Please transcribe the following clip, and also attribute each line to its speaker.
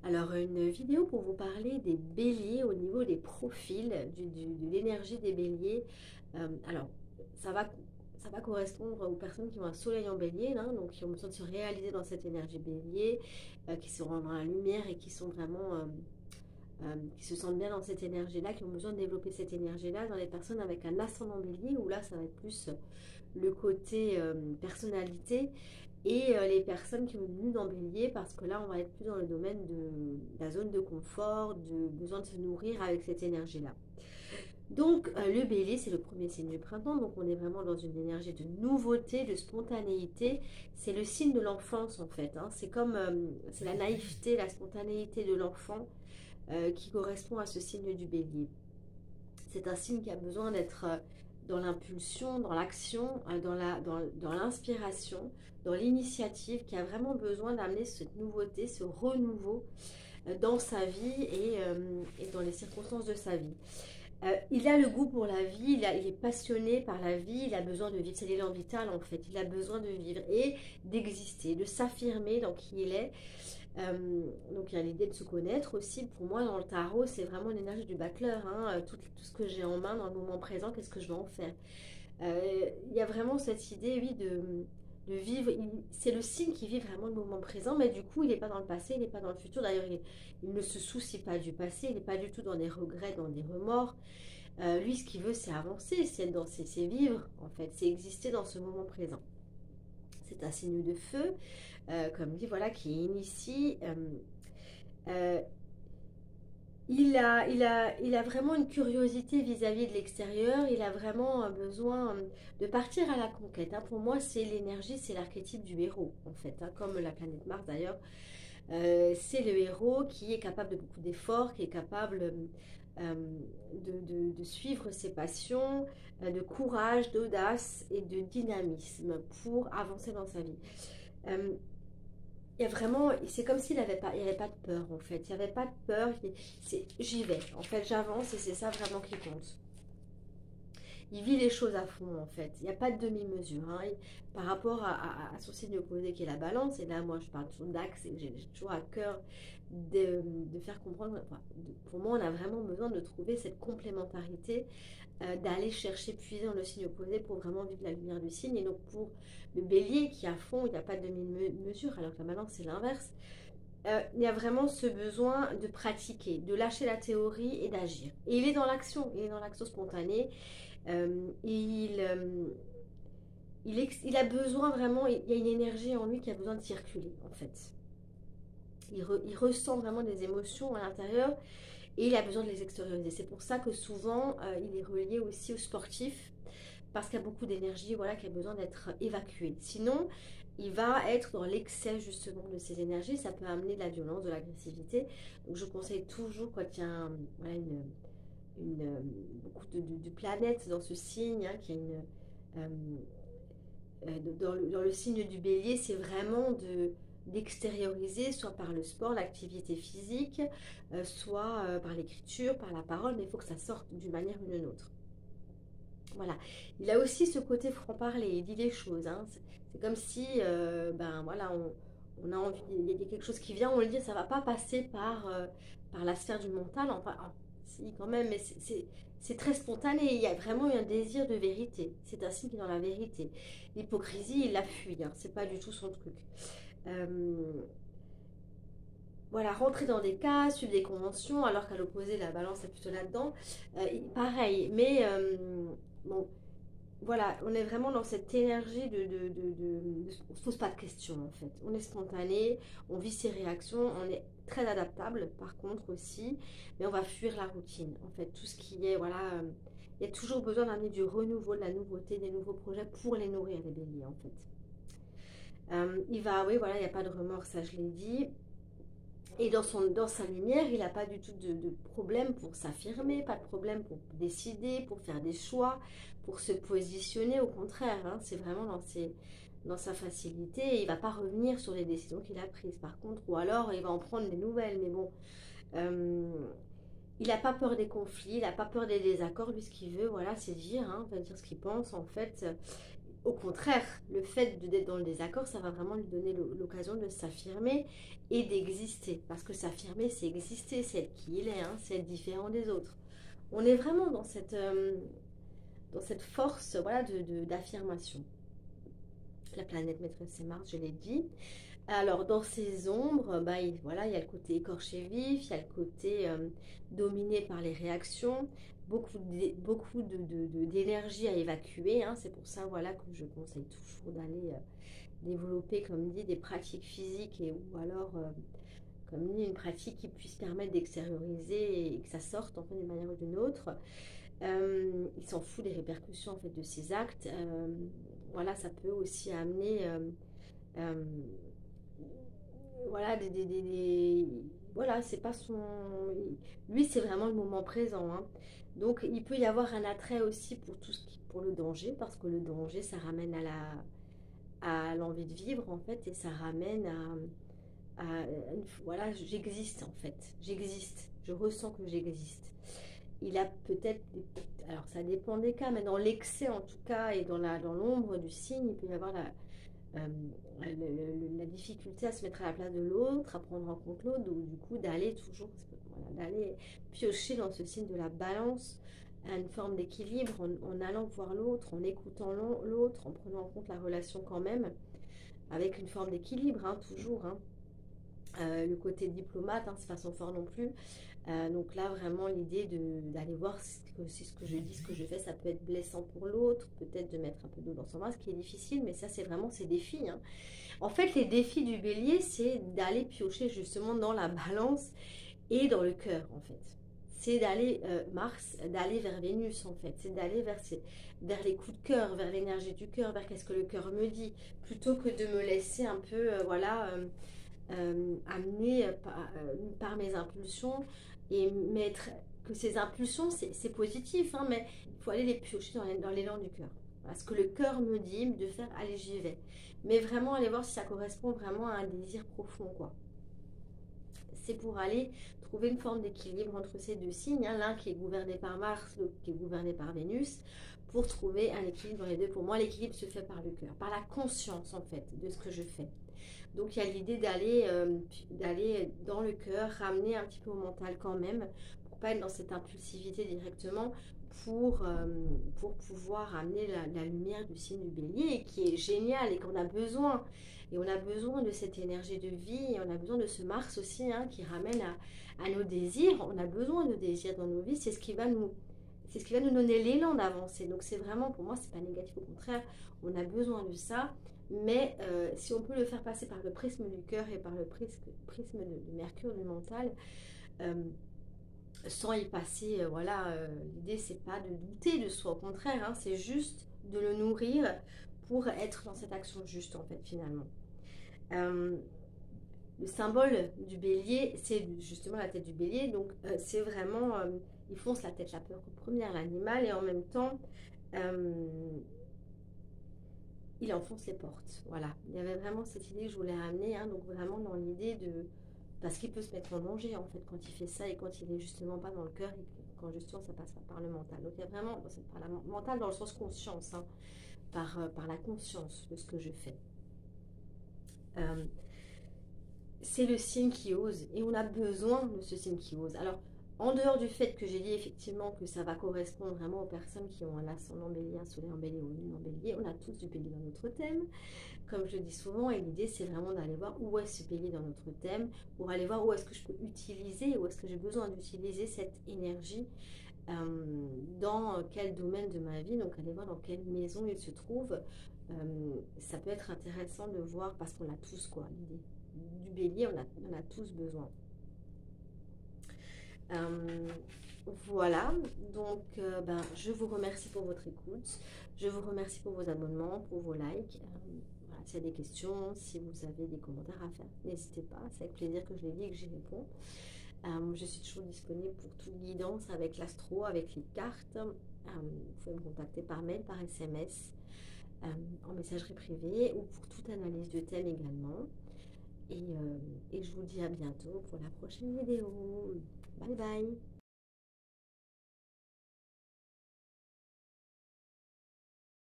Speaker 1: Alors, une vidéo pour vous parler des béliers au niveau des profils, de l'énergie des béliers. Alors, ça va, ça va correspondre aux personnes qui ont un soleil en bélier, là, donc qui ont besoin de se réaliser dans cette énergie bélier, qui se rendent dans la lumière et qui sont vraiment, qui se sentent bien dans cette énergie-là, qui ont besoin de développer cette énergie-là. Dans les personnes avec un ascendant bélier, où là, ça va être plus le côté personnalité. Et les personnes qui ont une lune en bélier, parce que là, on va être plus dans le domaine de la zone de confort, de besoin de se nourrir avec cette énergie-là. Donc, le bélier, c'est le premier signe du printemps, donc on est vraiment dans une énergie de nouveauté, de spontanéité. C'est le signe de l'enfance, en fait, hein. C'est comme, c'est la naïveté, la spontanéité de l'enfant qui correspond à ce signe du bélier. C'est un signe qui a besoin d'être dans l'impulsion, dans l'action, dans l'inspiration, dans l'initiative, qui a vraiment besoin d'amener cette nouveauté, ce renouveau dans sa vie et dans les circonstances de sa vie. Il a le goût pour la vie, il est passionné par la vie, il a besoin de vivre, c'est l'élan vital en fait, il a besoin de vivre et d'exister, de s'affirmer dans qui il est. Donc il y a l'idée de se connaître aussi. Pour moi, dans le tarot, c'est vraiment l'énergie du battleur, hein. Tout ce que j'ai en main dans le moment présent, qu'est-ce que je vais en faire? Il y a vraiment cette idée, oui, de vivre. C'est le signe qui vit vraiment le moment présent, mais du coup, il n'est pas dans le passé, il n'est pas dans le futur. D'ailleurs, il ne se soucie pas du passé, il n'est pas du tout dans des regrets, dans des remords. Lui, ce qu'il veut, c'est avancer, c'est être c'est vivre, en fait, c'est exister dans ce moment présent. C'est un signe de feu, comme dit, voilà, qui initie. Euh, il a vraiment une curiosité vis-à-vis de l'extérieur, il a vraiment un besoin de partir à la conquête, hein. Pour moi, c'est l'énergie, c'est l'archétype du héros, en fait, hein, comme la planète Mars d'ailleurs. C'est le héros qui est capable de beaucoup d'efforts, qui est capable de suivre ses passions, de courage, d'audace et de dynamisme pour avancer dans sa vie. Euh, il y a vraiment, c'est comme s'il n'avait pas, il y avait pas de peur en fait. Il n'y avait pas de peur. J'y vais. En fait, j'avance et c'est ça vraiment qui compte. Il vit les choses à fond en fait. Il n'y a pas de demi-mesure, hein. Par rapport à son signe opposé qui est la balance. Et là, moi, je parle toujours d'axe et j'ai toujours à cœur de faire comprendre. Enfin, pour moi, on a vraiment besoin de trouver cette complémentarité, d'aller chercher, puiser dans le signe opposé pour vraiment vivre la lumière du signe. Et donc pour le bélier qui est à fond, il n'y a pas de demi-mesure, alors que la balance c'est l'inverse. Il y a vraiment ce besoin de pratiquer, de lâcher la théorie et d'agir. Et il est dans l'action, il est dans l'action spontanée. Il, il a besoin vraiment, il y a une énergie en lui qui a besoin de circuler en fait. Il ressent vraiment des émotions à l'intérieur et il a besoin de les extérioriser. C'est pour ça que souvent il est relié aussi aux sportifs parce qu'il y a beaucoup d'énergie, voilà, qui a besoin d'être évacuée. Sinon, il va être dans l'excès justement de ces énergies. Ça peut amener de la violence, de l'agressivité. Donc je conseille toujours quand il y a voilà, beaucoup de planètes dans ce signe, hein, qui a euh, dans le signe du bélier, c'est vraiment d'extérioriser, soit par le sport, l'activité physique, soit par l'écriture, par la parole, mais il faut que ça sorte d'une manière ou d'une autre. Voilà. Il a aussi ce côté franc-parler, il dit les choses, hein. C'est comme si, ben voilà, on a envie, il y a quelque chose qui vient, on le dit, ça va pas passer par la sphère du mental, enfin, si quand même, mais c'est très spontané, il y a vraiment un désir de vérité, c'est un signe qui est dans la vérité. L'hypocrisie, il la fuit, hein, c'est pas du tout son truc. Euh, voilà, rentrer dans des cas, suivre des conventions, alors qu'à l'opposé, la balance est plutôt là-dedans. Pareil, mais bon, voilà, on est vraiment dans cette énergie on ne se pose pas de questions en fait. On est spontané, on vit ses réactions, on est très adaptable par contre aussi, mais on va fuir la routine. En fait, tout ce qui est, voilà, il y a toujours besoin d'amener du renouveau, de la nouveauté, des nouveaux projets pour les nourrir, les béliers en fait. Il va, oui, voilà, il n'y a pas de remords, ça je l'ai dit. Et dans sa lumière, il n'a pas du tout de problème pour s'affirmer, pas de problème pour décider, pour faire des choix, pour se positionner. Au contraire, hein, c'est vraiment dans sa facilité. Et il ne va pas revenir sur les décisions qu'il a prises, par contre. Ou alors, il va en prendre des nouvelles. Mais bon, euh, il n'a pas peur des conflits, il n'a pas peur des désaccords. Lui, ce qu'il veut, voilà, c'est dire, hein, va dire ce qu'il pense, en fait. Au contraire, le fait d'être dans le désaccord, ça va vraiment lui donner l'occasion de s'affirmer et d'exister. Parce que s'affirmer, c'est exister, c'est être qui il est, hein, c'est être différent des autres. On est vraiment dans cette force, voilà, d'affirmation. La planète maîtresse, c'est Mars, je l'ai dit. Alors, dans ces ombres, bah, voilà, il y a le côté écorché vif, il y a le côté dominé par les réactions, beaucoup d'énergie à évacuer, hein. C'est pour ça, voilà, que je conseille toujours d'aller développer, comme dit, des pratiques physiques ou alors, comme dit, une pratique qui puisse permettre d'extérioriser et que ça sorte en fait d'une manière ou d'une autre. Il s'en fout des répercussions en fait de ces actes. Voilà, ça peut aussi amener euh, voilà, voilà, c'est pas son. Lui, c'est vraiment le moment présent, hein. Donc, il peut y avoir un attrait aussi pour pour le danger, parce que le danger, ça ramène à l'envie de vivre, en fait, et ça ramène voilà, j'existe, en fait. J'existe. Je ressens que j'existe. Il a peut-être. Alors, ça dépend des cas, mais dans l'excès, en tout cas, et dans l'ombre du signe, il peut y avoir euh, la difficulté à se mettre à la place de l'autre, à prendre en compte l'autre, ou du coup d'aller toujours, voilà, d'aller piocher dans ce signe de la balance, à une forme d'équilibre, en allant voir l'autre, en écoutant l'autre, en prenant en compte la relation quand même, avec une forme d'équilibre, hein, toujours. Hein. Le côté diplomate, hein, c'est pas son fort non plus. Donc là, vraiment, l'idée d'aller voir si ce que je dis, ce que je fais, ça peut être blessant pour l'autre, peut-être de mettre un peu d'eau dans son vin, ce qui est difficile, mais ça, c'est vraiment ses défis. Hein. En fait, les défis du bélier, c'est d'aller piocher justement dans la balance et dans le cœur, en fait. C'est d'aller, Mars, d'aller vers Vénus, en fait. C'est d'aller vers les coups de cœur, vers l'énergie du cœur, vers qu'est-ce que le cœur me dit, plutôt que de me laisser un peu, voilà, amener par mes impulsions et mettre que ces impulsions, c'est positif, hein, mais il faut aller les piocher dans l'élan du cœur. Voilà, ce que le cœur me dit de faire, allez, j'y vais. Mais vraiment, aller voir si ça correspond vraiment à un désir profond, quoi. C'est pour aller trouver une forme d'équilibre entre ces deux signes, hein, l'un qui est gouverné par Mars, l'autre qui est gouverné par Vénus, pour trouver un équilibre dans les deux. Pour moi, l'équilibre se fait par le cœur, par la conscience, en fait, de ce que je fais. Donc il y a l'idée d'aller dans le cœur, ramener un petit peu au mental quand même, pour pas être dans cette impulsivité directement, pour pouvoir amener la lumière du signe du bélier, qui est génial et qu'on a besoin. Et on a besoin de cette énergie de vie, et on a besoin de ce Mars aussi, hein, qui ramène à nos désirs. On a besoin de désirs dans nos vies, c'est ce qui va nous donner l'élan d'avancer. Donc c'est vraiment, pour moi, c'est pas négatif, au contraire, on a besoin de ça. Mais si on peut le faire passer par le prisme du cœur et par le prisme de Mercure, du mental, euh, sans y passer, voilà, l'idée c'est pas de douter de soi, au contraire, hein, c'est juste de le nourrir pour être dans cette action juste, en fait, finalement. Euh, le symbole du bélier, c'est justement la tête du bélier, donc c'est vraiment, il fonce la tête, la peur en première, l'animal, et en même temps, il enfonce les portes. Voilà. Il y avait vraiment cette idée que je voulais ramener, hein, donc vraiment dans l'idée de. Parce qu'il peut se mettre en danger, en fait, quand il fait ça et quand il n'est justement pas dans le cœur et quand justement ça passe pas par le mental. Donc il y a vraiment. Par la mental dans le sens conscience, hein, par la conscience de ce que je fais. C'est le signe qui ose et on a besoin de ce signe qui ose. Alors, en dehors du fait que j'ai dit effectivement que ça va correspondre vraiment aux personnes qui ont un ascendant bélier, un soleil en bélier ou une lune en bélier, on a tous du bélier dans notre thème, comme je le dis souvent, et l'idée c'est vraiment d'aller voir où est ce bélier dans notre thème, pour aller voir où est-ce que je peux utiliser, où est-ce que j'ai besoin d'utiliser cette énergie, dans quel domaine de ma vie, donc aller voir dans quelle maison il se trouve. Ça peut être intéressant de voir, parce qu'on a tous, quoi, l'idée du bélier, on a tous besoin. Voilà, donc je vous remercie pour votre écoute, je vous remercie pour vos abonnements, pour vos likes. Voilà, s'il y a des questions, si vous avez des commentaires à faire, n'hésitez pas, c'est avec plaisir que je les lis et que j'y réponds. Je suis toujours disponible pour toute guidance avec l'astro, avec les cartes. Vous pouvez me contacter par mail, par SMS, en messagerie privée ou pour toute analyse de thème également. Et je vous dis à bientôt pour la prochaine vidéo. Bye bye.